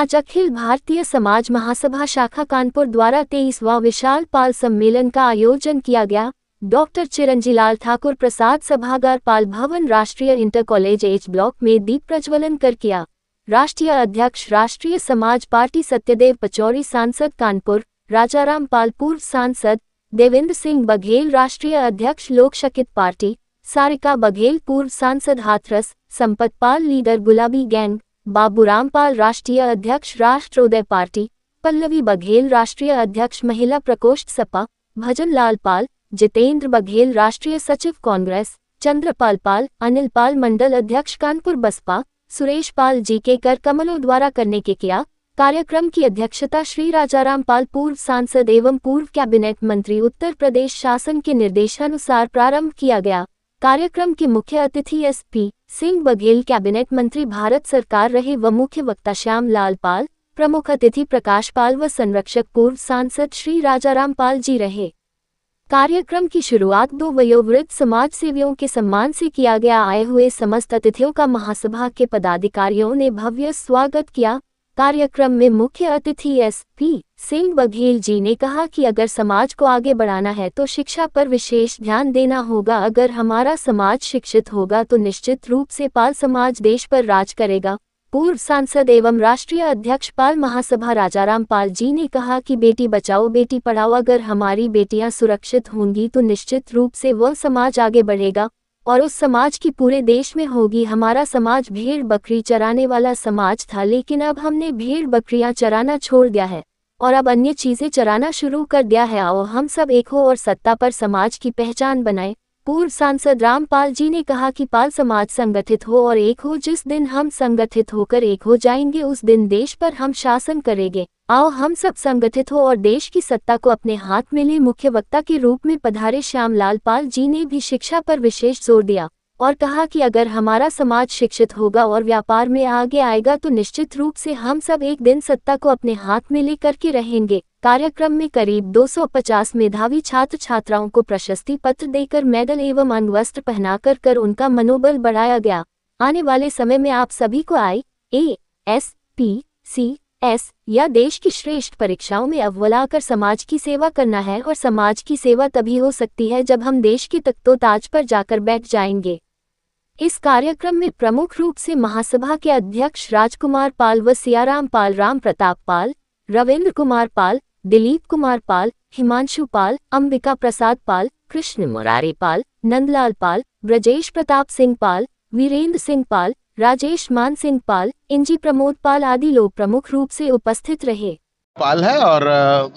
आज अखिल भारतीय समाज महासभा शाखा कानपुर द्वारा 23वां विशाल पाल सम्मेलन का आयोजन किया गया। डॉक्टर चिरंजीलाल ठाकुर प्रसाद सभागार पाल भवन राष्ट्रीय इंटर कॉलेज एच ब्लॉक में दीप प्रज्वलन कर किया। राष्ट्रीय अध्यक्ष राष्ट्रीय समाज पार्टी सत्यदेव पचौरी सांसद कानपुर, राजाराम पाल पूर्व सांसद, देवेंद्र सिंह बघेल राष्ट्रीय अध्यक्ष लोकशक्ति पार्टी, सारिका बघेल पूर्व सांसद हाथरस, संपत पाल लीडर गुलाबी गैंग, बाबूराम पाल राष्ट्रीय अध्यक्ष राष्ट्रोदय पार्टी, पल्लवी बघेल राष्ट्रीय अध्यक्ष महिला प्रकोष्ठ सपा, भजन लाल पाल, जितेंद्र बघेल राष्ट्रीय सचिव कांग्रेस, चंद्रपाल पाल, अनिल पाल मंडल अध्यक्ष कानपुर बसपा, सुरेश पाल जी के कर कमलों द्वारा करने के किया। कार्यक्रम की अध्यक्षता श्री राजाराम पाल पूर्व सांसद एवं पूर्व कैबिनेट मंत्री उत्तर प्रदेश शासन के निर्देशानुसार प्रारंभ किया गया। कार्यक्रम के मुख्य अतिथि एसपी सिंह बघेल कैबिनेट मंत्री भारत सरकार रहे व मुख्य वक्ता श्याम लाल पाल, प्रमुख अतिथि प्रकाश पाल व संरक्षक पूर्व सांसद श्री राजाराम पाल जी रहे। कार्यक्रम की शुरुआत 2 वयोवृद्ध समाज सेवियों के सम्मान से किया गया। आए हुए समस्त अतिथियों का महासभा के पदाधिकारियों ने भव्य स्वागत किया। कार्यक्रम में मुख्य अतिथि एसपी सिंह बघेल जी ने कहा कि अगर समाज को आगे बढ़ाना है तो शिक्षा पर विशेष ध्यान देना होगा। अगर हमारा समाज शिक्षित होगा तो निश्चित रूप से पाल समाज देश पर राज करेगा। पूर्व सांसद एवं राष्ट्रीय अध्यक्ष पाल महासभा राजाराम पाल जी ने कहा कि बेटी बचाओ बेटी पढ़ाओ, अगर हमारी बेटियां सुरक्षित होंगी तो निश्चित रूप से वह समाज आगे बढ़ेगा और उस समाज की पूरे देश में होगी। हमारा समाज भेड़ बकरी चराने वाला समाज था, लेकिन अब हमने भेड़ बकरियां चराना छोड़ दिया है और अब अन्य चीजें चराना शुरू कर दिया है। आओ हम सब एक हो और सत्ता पर समाज की पहचान बनाएं। पूर्व सांसद रामपाल जी ने कहा कि पाल समाज संगठित हो और एक हो। जिस दिन हम संगठित होकर एक हो जाएंगे उस दिन देश पर हम शासन करेंगे। आओ हम सब संगठित हो और देश की सत्ता को अपने हाथ में ले। मुख्य वक्ता के रूप में पधारे श्याम लाल पाल जी ने भी शिक्षा पर विशेष जोर दिया और कहा कि अगर हमारा समाज शिक्षित होगा और व्यापार में आगे आएगा तो निश्चित रूप से हम सब एक दिन सत्ता को अपने हाथ में लेकर के रहेंगे। कार्यक्रम में करीब 250 मेधावी छात्र छात्राओं को प्रशस्ति पत्र देकर मेडल एवं अंगवस्त्र पहनाकर कर उनका मनोबल बढ़ाया गया। आने वाले समय में आप सभी को IAS, PCS या देश की श्रेष्ठ परीक्षाओं में अव्वल आकर समाज की सेवा करना है और समाज की सेवा तभी हो सकती है जब हम देश की तख्तोताज पर जाकर बैठ जाएंगे। इस कार्यक्रम में प्रमुख रूप से महासभा के अध्यक्ष राजकुमार पाल व सियाराम पाल, राम प्रताप पाल, रविंद्र कुमार पाल, दिलीप कुमार पाल, हिमांशु पाल, अंबिका प्रसाद पाल, कृष्ण मुरारी पाल, नंदलाल पाल, ब्रजेश प्रताप सिंह पाल, वीरेंद्र सिंह पाल, राजेश मान सिंह पाल, इंजी प्रमोद पाल आदि लोग प्रमुख रूप से उपस्थित रहे। पाल है और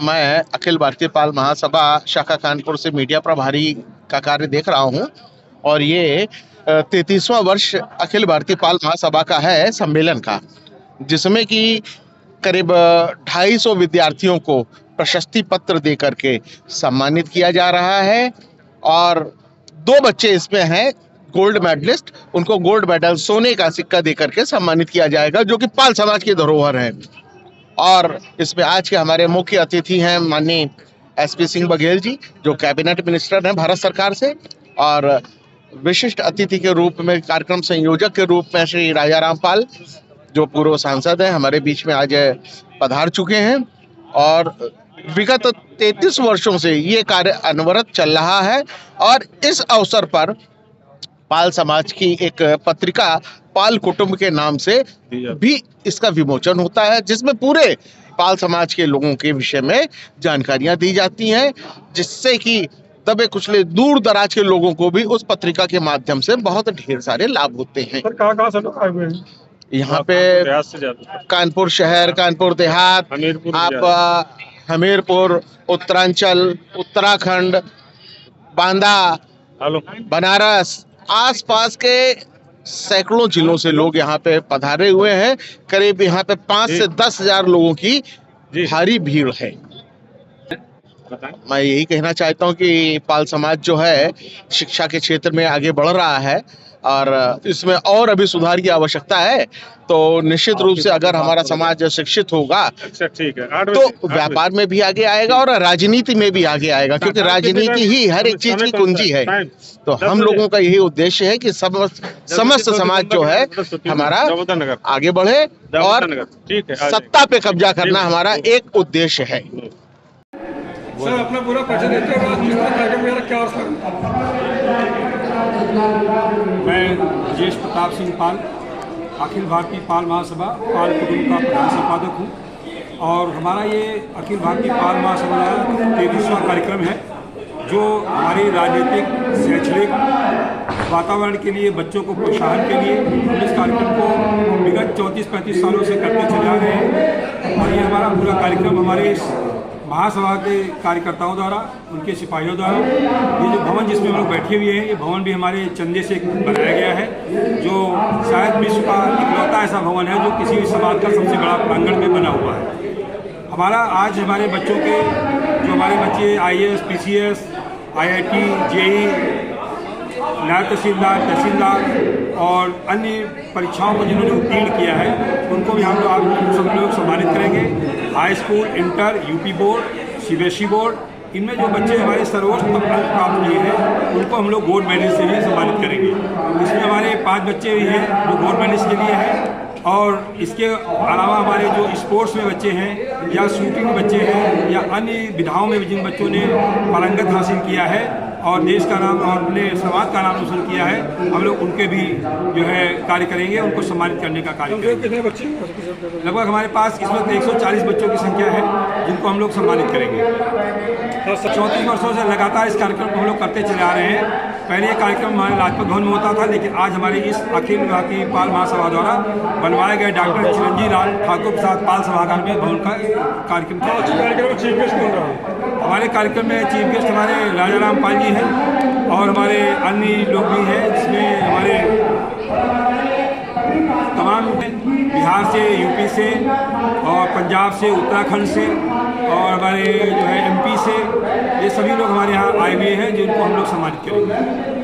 मैं अखिल भारतीय पाल महासभा शाखा कानपुर से मीडिया प्रभारी का कार्य देख रहा हूं और ये 33वां वर्ष अखिल भारतीय पाल महासभा का है सम्मेलन का, जिसमें कि करीब 250 विद्यार्थियों को प्रशस्ति पत्र दे करके सम्मानित किया जा रहा है और 2 बच्चे इसमें हैं गोल्ड मेडलिस्ट, उनको गोल्ड मेडल सोने का सिक्का दे करके सम्मानित किया जाएगा, जो कि पाल समाज की धरोहर है। और इसमें आज के हमारे मुख्य अतिथि हैं माननीय एसपी सिंह बघेल जी, जो कैबिनेट मिनिस्टर हैं भारत सरकार से, और विशिष्ट अतिथि के रूप में कार्यक्रम संयोजक के रूप में श्री राजाराम पाल, जो पूर्व सांसद हैं, हमारे बीच में आज पधार चुके हैं और विगत 33 वर्षों से ये कार्य अनवरत चल रहा है। और इस अवसर पर पाल समाज की एक पत्रिका पाल कुटुंब के नाम से भी इसका विमोचन होता है, जिसमें पूरे पाल समाज के लोगों के विषय में जानकारियां दी जाती हैं, जिससे कि दबे कुचले दूर दराज के लोगों को भी उस पत्रिका के माध्यम से बहुत ढेर सारे लाभ होते हैं। कहाँ से लोग आए हुए हैं? यहाँ पे कानपुर शहर, कानपुर देहात, आप हमीरपुर, उत्तरांचल, उत्तराखंड, बांदा, बनारस, आसपास के सैकड़ों जिलों से लोग यहाँ पे पधारे हुए हैं। करीब यहाँ पे 5 से 10 हजार लोगों की भारी भीड़ है। मैं यही कहना चाहता हूँ कि पाल समाज जो है शिक्षा के क्षेत्र में आगे बढ़ रहा है और इसमें और अभी सुधार की आवश्यकता है। तो निश्चित रूप से अगर हमारा समाज शिक्षित होगा ठीक है, तो व्यापार में भी आगे आएगा और राजनीति में भी आगे आएगा, क्योंकि राजनीति ही हर एक चीज की कुंजी है। तो हम लोगों का यही उद्देश्य है कि समस्त समाज जो है हमारा आगे बढ़े और सत्ता पे कब्जा करना हमारा एक उद्देश्य है। सर अपना पूरा परिचय देते हुए किस तरह कार्यक्रम वगैरह क्या मैं ब्रजेश प्रताप सिंह पाल, अखिल भारतीय पाल महासभा पाल कुटुंब का प्रधान संपादक हूँ और हमारा ये अखिल भारतीय पाल महासभा का 33वां कार्यक्रम है जो हमारी राजनीतिक शैक्षणिक वातावरण के लिए, बच्चों को प्रोत्साहन के लिए हम इस कार्यक्रम को विगत 34-35 सालों से करते चले आ रहे हैं। और ये हमारा पूरा कार्यक्रम हमारे इस महासभा के कार्यकर्ताओं द्वारा, उनके सिपाहियों द्वारा, ये जो भवन जिसमें हम लोग बैठे हुए हैं, ये भवन भी हमारे चंदे से बनाया गया है, जो शायद विश्व का इकलौता ऐसा भवन है जो किसी भी समाज का सबसे बड़ा प्रांगण में बना हुआ है। हमारा आज हमारे बच्चों के जो हमारे बच्चे IAS, PCS, IIT, JEE, नायब तहसीलदार और अन्य परीक्षाओं को जिन्होंने उत्तीर्ण किया है, उनको भी हम लोग सब लोग सम्मानित करेंगे। High school, inter, UP board, CBSE board, इनमें जो बच्चे हमारे सर्वोच्च अंक प्राप्त किए हैं उनको हम लोग गोल्ड मेडल से भी सम्मानित करेंगे। इसमें हमारे 5 बच्चे भी हैं जो गोल्ड मेडल्स के लिए हैं और इसके अलावा हमारे जो स्पोर्ट्स में बच्चे हैं या शूटिंग में बच्चे हैं या अन्य विधाओं में जिन बच्चों ने पारंगत हासिल किया है और देश का नाम और अपने समाज का नाम रोशन किया है, हम लोग उनके भी जो है कार्य करेंगे, उनको सम्मानित करने का कार्य करेंगे। कितने बच्चे लगभग हमारे पास इस वक्त 140 बच्चों की संख्या है जिनको हम लोग सम्मानित करेंगे। 34 वर्षों से लगातार इस कार्यक्रम को हम लोग करते चले आ रहे हैं। पहले ये कार्यक्रम हमारे लाजपत भवन में होता था, लेकिन आज हमारे इस अखिल भारतीय पाल महासभा द्वारा बनवाए गए डॉक्टर चिरंजीव लाल ठाकुर प्रसाद पाल सभागार में भवन का कार्यक्रम था। चीफ गेस्ट कौन रहा? हमारे कार्यक्रम में चीफ गेस्ट हमारे राजा राम पाल जी हैं और हमारे अन्य लोग भी हैं, जिसमें हमारे तमाम बिहार से, UP से और पंजाब से, उत्तराखंड से और हमारे जो है MP से, ये सभी लोग हमारे यहाँ आए हुए हैं जिनको हम लोग सम्मानित करेंगे।